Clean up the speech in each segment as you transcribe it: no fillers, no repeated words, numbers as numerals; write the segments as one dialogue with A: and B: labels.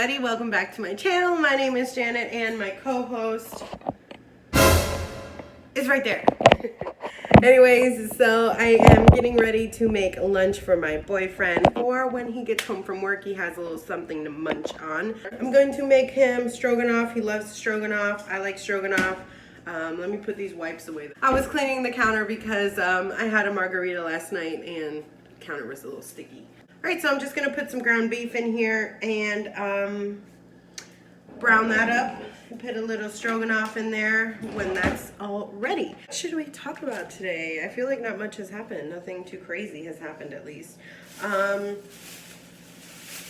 A: everybody, welcome back to my channel. My name is Janet and my co-host is right there. Anyways, so I am getting ready to make lunch for my boyfriend, or when he gets home from work he has a little something to munch on. I'm going to make him stroganoff. He loves stroganoff. I like stroganoff. Let me put these wipes away. I was cleaning the counter because I had a margarita last night and the counter was a little sticky. Alright, so I'm just going to put some ground beef in here and brown that up and put a little stroganoff in there when that's all ready. What should we talk about today? I feel like not much has happened. Nothing too crazy has happened, at least.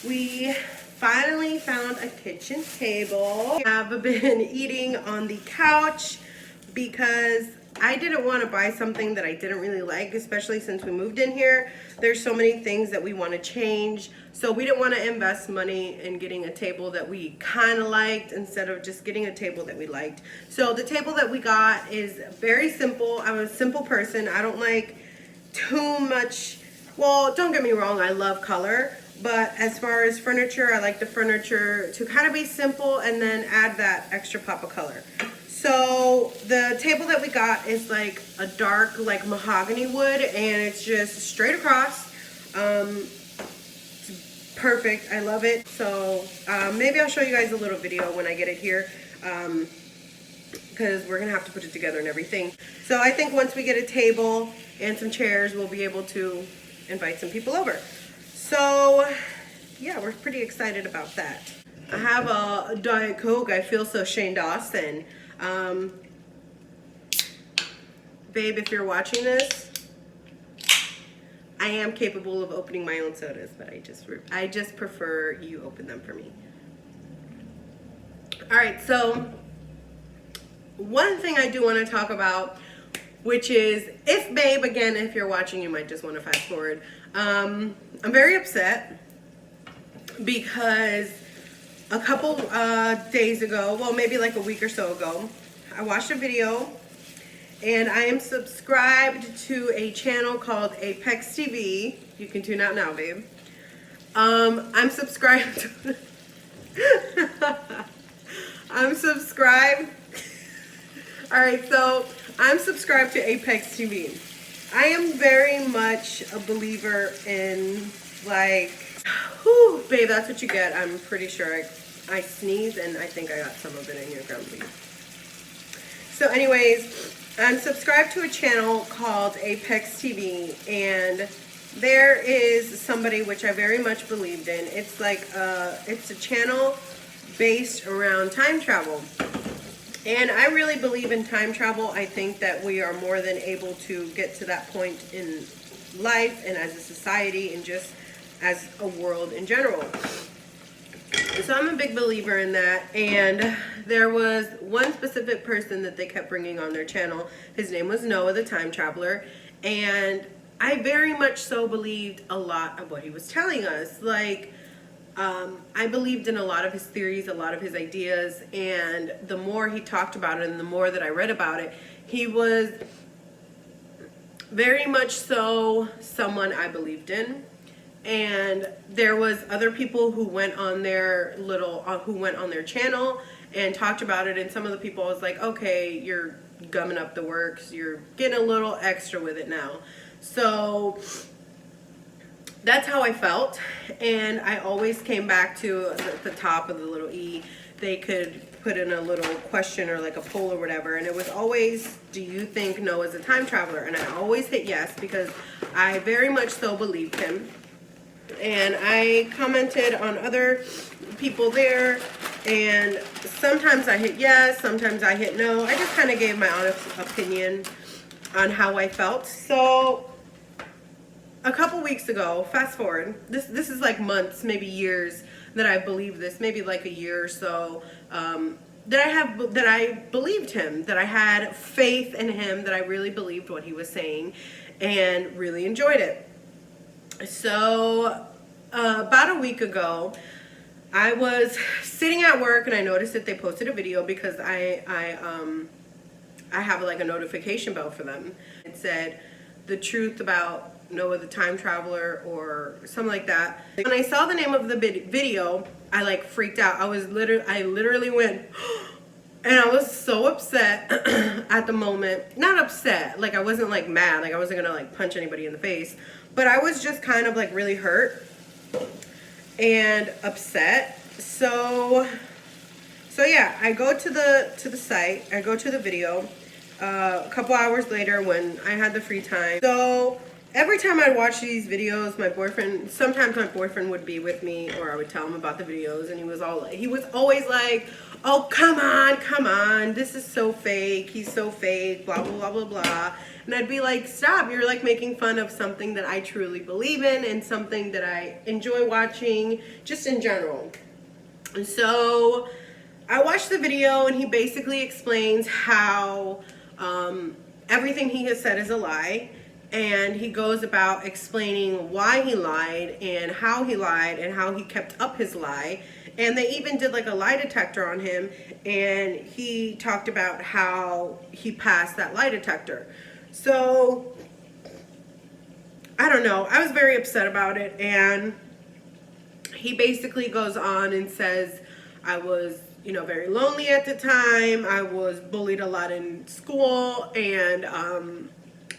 A: We finally found a kitchen table. I've been eating on the couch because I didn't want to buy something that I didn't really like, especially since we moved in here. There's so many things that we want to change, so we didn't want to invest money in getting a table that we kind of liked instead of just getting a table that we liked. So the table that we got is very simple. I'm a simple person. I don't like too much, well, don't get me wrong, I love color, but as far as furniture, I like the furniture to kind of be simple and then add that extra pop of color. So the table that we got is like a dark, like mahogany wood, and it's just straight across. It's perfect. I love it. So maybe I'll show you guys a little video when I get it here, because we're gonna have to put it together and everything. So I think once we get a table and some chairs, we'll be able to invite some people over. So yeah, we're pretty excited about that. I have a Diet Coke. I feel so Shane Dawson. Babe, if you're watching this, I am capable of opening my own sodas, but I just prefer you open them for me. All right, so one thing I do want to talk about, which is if Babe, again, if you're watching, you might just want to fast forward. I'm very upset because a couple days ago, well, maybe like a week or so ago, I watched a video and I am subscribed to a channel called Apex TV. You can tune out now, babe. I'm subscribed to I'm subscribed. All right, so I'm subscribed to Apex TV. I am very much a believer in, like, whew, babe, that's what you get. I'm pretty sure I sneezed and I think I got some of it in your ground beef. So anyways, I'm subscribed to a channel called Apex TV, and there is somebody which I very much believed in. It's like it's a channel based around time travel. And I really believe in time travel. I think that we are more than able to get to that point in life and as a society and just as a world in general. So I'm a big believer in that, and there was one specific person that they kept bringing on their channel. His name was Noah the Time Traveler, and I very much so believed a lot of what he was telling us. Like, I believed in a lot of his theories, a lot of his ideas, and the more he talked about it and the more that I read about it, he was very much so someone I believed in. And there was other people who went on their channel and talked about it, and some of the people I was like, okay, you're gumming up the works, you're getting a little extra with it now. So that's how I felt, and I always came back to the top of the little E. They could put in a little question or like a poll or whatever, and it was always, do you think Noah's a time traveler? And I always hit yes, because I very much so believed him. And I commented on other people there, and sometimes I hit yes, sometimes I hit no. I just kind of gave my honest opinion on how I felt. So a couple weeks ago, fast forward, this is like months, maybe years that I believed this, maybe like a year or so, that I believed him, that I had faith in him, that I really believed what he was saying and really enjoyed it. So about a week ago, I was sitting at work and I noticed that they posted a video because I have like a notification bell for them. It said the truth about Noah the Time Traveler or something like that. When I saw the name of the video, I like freaked out. I literally went, and I was so upset at the moment. Not upset, like I wasn't like mad, like I wasn't gonna like punch anybody in the face, but I was just kind of like really hurt and upset. So yeah, I go to the site, I go to the video a couple hours later when I had the free time. So every time I'd watch these videos, sometimes my boyfriend would be with me, or I would tell him about the videos, and he was always like, oh, come on, this is so fake, he's so fake, blah, blah, blah, blah, blah. And I'd be like, stop, you're like making fun of something that I truly believe in and something that I enjoy watching, just in general. And so I watched the video, and he basically explains how everything he has said is a lie. And he goes about explaining why he lied and how he kept up his lie. And they even did like a lie detector on him, and he talked about how he passed that lie detector. So I don't know, I was very upset about it. And he basically goes on and says, I was, very lonely at the time. I was bullied a lot in school, and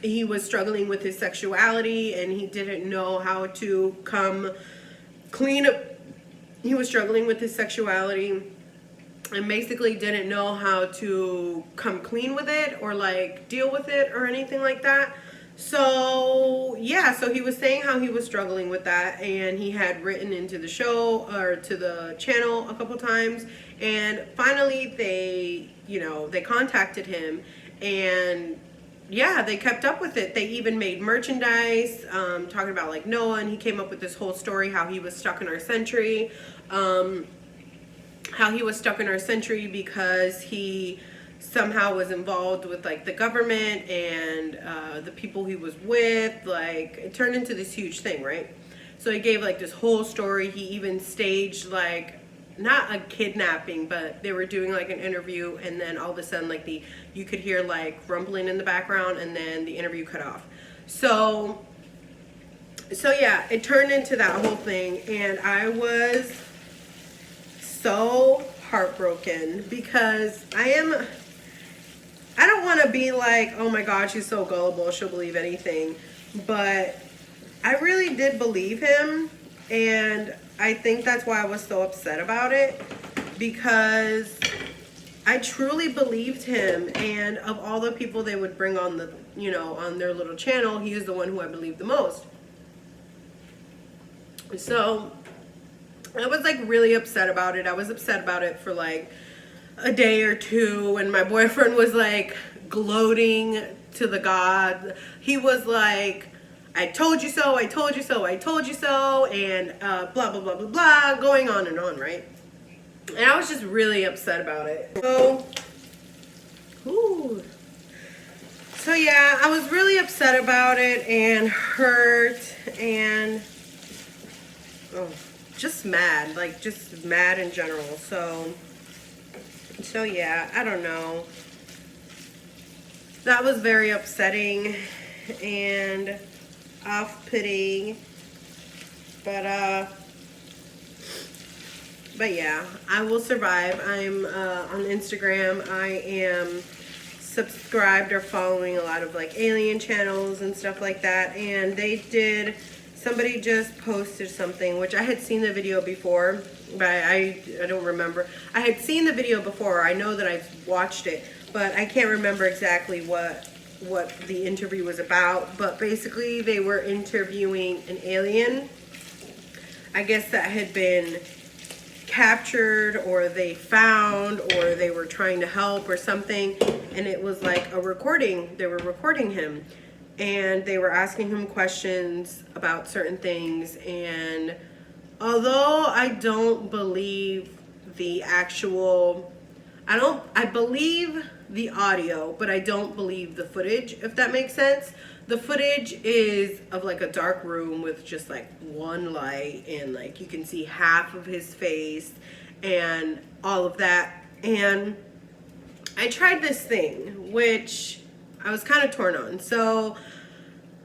A: he was struggling with his sexuality, and he didn't know how to come clean up. He was struggling with his sexuality and basically didn't know how to come clean with it or like deal with it or anything like that. So yeah, so he was saying how he was struggling with that, and he had written into the show or to the channel a couple times, and finally they contacted him, and yeah, they kept up with it. They even made merchandise talking about like Noah, and he came up with this whole story how he was stuck in our century, because he somehow was involved with like the government and the people he was with. Like, it turned into this huge thing, right? So he gave like this whole story. He even staged like, not a kidnapping, but they were doing like an interview, and then all of a sudden like you could hear like rumbling in the background, and then the interview cut off. So yeah, it turned into that whole thing, and I was so heartbroken because I don't want to be like, oh my God, she's so gullible, she'll believe anything, but I really did believe him. And I think that's why I was so upset about it, because I truly believed him. And of all the people they would bring on the, on their little channel, he is the one who I believed the most. So I was like really upset about it. I was upset about it for like a day or two, and my boyfriend was like gloating to the God. He was like, I told you so, I told you so, I told you so, and blah, blah, blah, blah, blah, going on, right? And I was just really upset about it. So yeah, I was really upset about it and hurt and just mad, like just mad in general. So yeah, I don't know. That was very upsetting and off-putting, but yeah, I will survive. I'm on Instagram. I am subscribed or following a lot of like alien channels and stuff like that, and somebody just posted something, which I had seen the video before, but I don't remember. I had seen the video before. I know that I've watched it, but I can't remember exactly what the interview was about. But basically they were interviewing an alien, I guess, that had been captured or they found or they were trying to help or something, and it was like a recording. They were recording him, and they were asking him questions about certain things. And although I don't believe the actual, I believe the audio, but I don't believe the footage, if that makes sense. The footage is of like a dark room with just like one light, and like you can see half of his face and all of that. And I tried this thing, which I was kind of torn on. So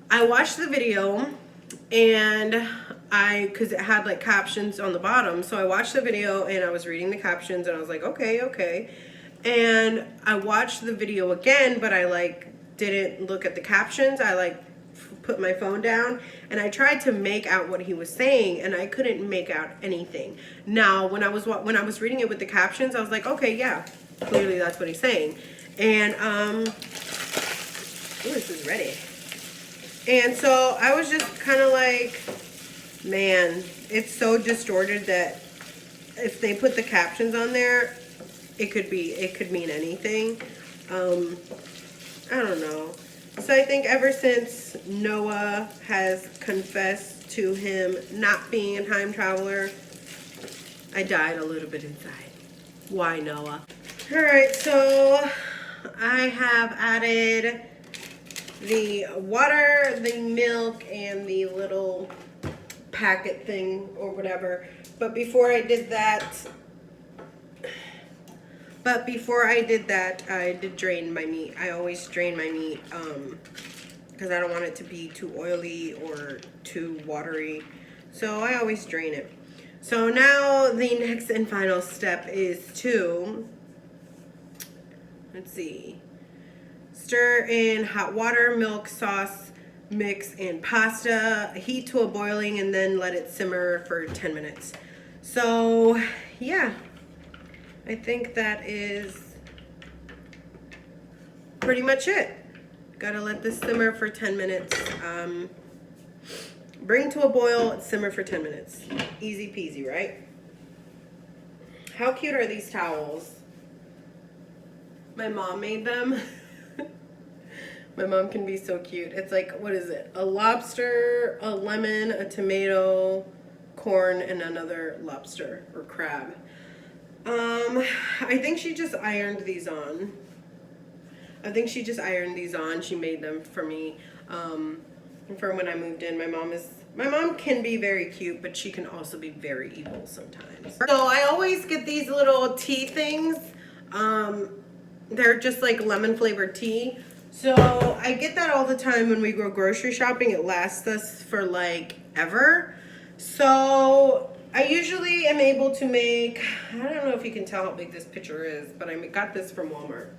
A: I watched the video and because it had like captions on the bottom, so I watched the video and I was reading the captions and I was like, okay, okay. And I watched the video again, but I like didn't look at the captions. I like put my phone down and I tried to make out what he was saying and I couldn't make out anything. Now, when I was reading it with the captions, I was like, okay, yeah, clearly that's what he's saying. And ooh, this is ready. And so I was just kind of like, man, it's so distorted that if they put the captions on there, it could mean anything. I don't know. So I think ever since Noah has confessed to him not being a time traveler, I died a little bit inside. Why, Noah? All right, so I have added the water, the milk, and the little packet thing or whatever. But before I did that, I did drain my meat. I always drain my meat because I don't want it to be too oily or too watery. So I always drain it. So now the next and final step is to, let's see, stir in hot water, milk, sauce, mix, and pasta. Heat to a boiling and then let it simmer for 10 minutes. So yeah, I think that is pretty much it. Gotta let this simmer for 10 minutes. Bring to a boil, simmer for 10 minutes. Easy peasy, right? How cute are these towels? My mom made them. My mom can be so cute. It's like, what is it? A lobster, a lemon, a tomato, corn, and another lobster or crab. I think she just ironed these on. She made them for me. For when I moved in. My mom can be very cute, but she can also be very evil sometimes. So I always get these little tea things. They're just like lemon flavored tea. So I get that all the time when we go grocery shopping. It lasts us for like ever. So I usually am able to make, I don't know if you can tell how big this pitcher is, but I got this from Walmart.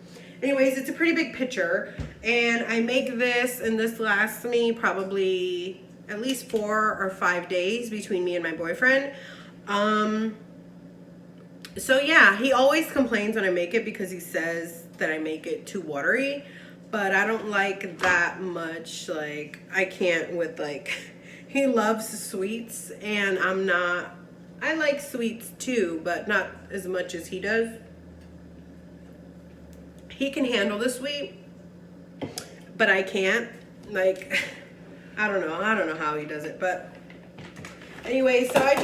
A: Anyways, it's a pretty big pitcher, and I make this, and this lasts me probably at least 4 or 5 days between me and my boyfriend. So yeah, he always complains when I make it because he says that I make it too watery, but I don't like that much. Like, I can't with like, he loves sweets, and I like sweets too, but not as much as he does. He can handle the sweet, but I can't. Like, I don't know how he does it, but anyway, so I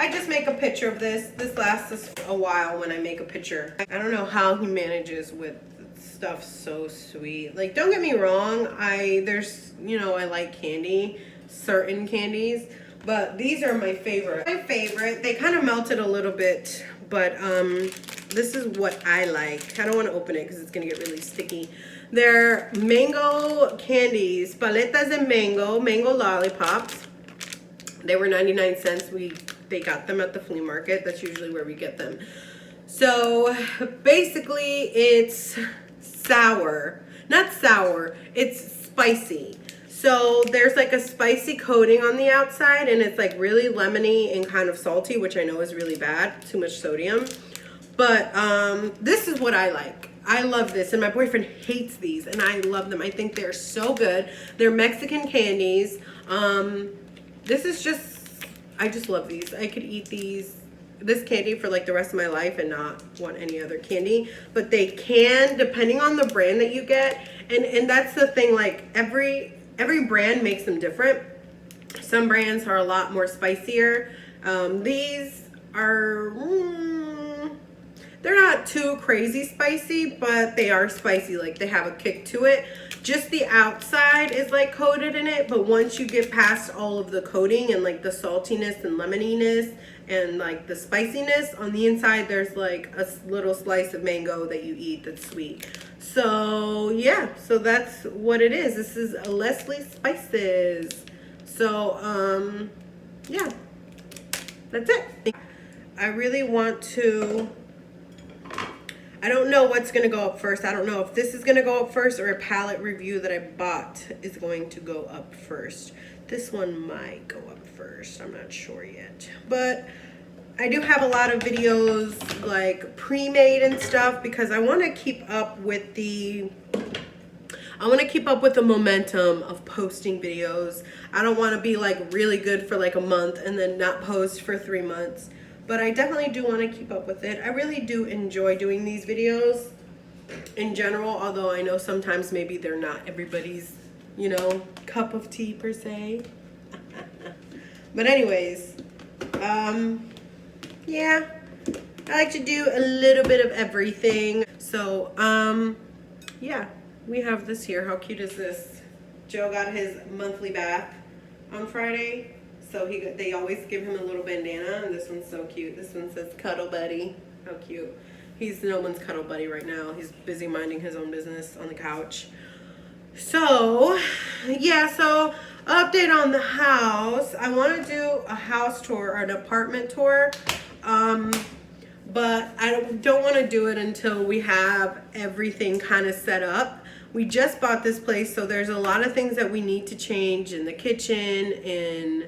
A: just make a picture of this. This lasts us a while when I make a picture. I don't know how he manages with stuff so sweet. Like, don't get me wrong, I like candy, certain candies, but these are my favorite. They kind of melted a little bit, but this is what I like. I don't want to open it because it's gonna get really sticky. They're mango candies, paletas de mango lollipops. They were 99 cents. They got them at the flea market. That's usually where we get them. So basically it's not sour, it's spicy. So there's like a spicy coating on the outside, and it's like really lemony and kind of salty, which I know is really bad, too much sodium. But this is what I like. I love this, and my boyfriend hates these, and I love them. I think they're so good. They're Mexican candies. I just love these. I could eat this candy for like the rest of my life and not want any other candy. But they can, depending on the brand that you get, and that's the thing, like every brand makes them different. Some brands are a lot more spicier. These are, they're not too crazy spicy, but they are spicy. Like, they have a kick to it. Just the outside is like coated in it, but once you get past all of the coating and like the saltiness and lemoniness and like the spiciness. On the inside there's like a little slice of mango that you eat that's sweet. So yeah, so that's what it is. This is Leslie Spices. So yeah, that's it. I really want to, I don't know what's gonna go up first. I don't know if this is gonna go up first or a palette review that I bought is going to go up first. This one might go up first, I'm not sure yet. But I do have a lot of videos like pre-made and stuff because I wanna keep up with the momentum of posting videos. I don't wanna be like really good for like a month and then not post for 3 months. But I definitely do want to keep up with it. I really do enjoy doing these videos in general, although I know sometimes maybe they're not everybody's, you know, cup of tea per se. But anyways, yeah, I like to do a little bit of everything. So, yeah, we have this here. How cute is this? Joe got his monthly bath on Friday. So they always give him a little bandana, and this one's so cute. This one says Cuddle Buddy. How cute. He's no one's cuddle buddy right now. He's busy minding his own business on the couch. So, yeah, so update on the house. I want to do a house tour or an apartment tour, but I don't want to do it until we have everything kind of set up. We just bought this place, so there's a lot of things that we need to change in the kitchen, and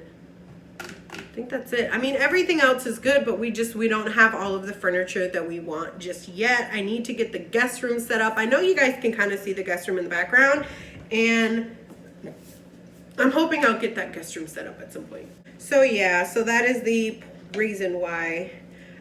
A: I think that's it. I mean, everything else is good, but we don't have all of the furniture that we want just yet. I need to get the guest room set up. I know you guys can kind of see the guest room in the background, and I'm hoping I'll get that guest room set up at some point. So yeah, so that is the reason why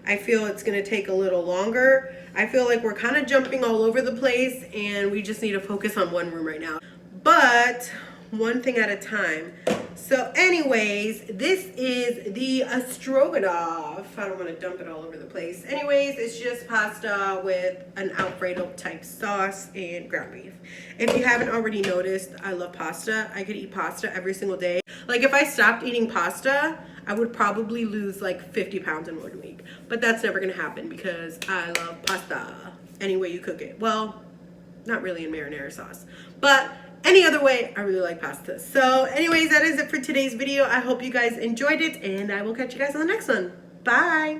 A: I feel it's gonna take a little longer. I feel like we're kind of jumping all over the place and we just need to focus on one room right now. But one thing at a time. So anyways, this is the stroganoff. I don't want to dump it all over the place. Anyways, it's just pasta with an Alfredo type sauce and ground beef. If you haven't already noticed, I love pasta. I could eat pasta every single day. Like if I stopped eating pasta, I would probably lose like 50 pounds in 1 week. But that's never gonna happen because I love pasta any way you cook it. Well, not really in marinara sauce, but any other way, I really like pasta. So anyways, that is it for today's video. I hope you guys enjoyed it, and I will catch you guys on the next one. Bye.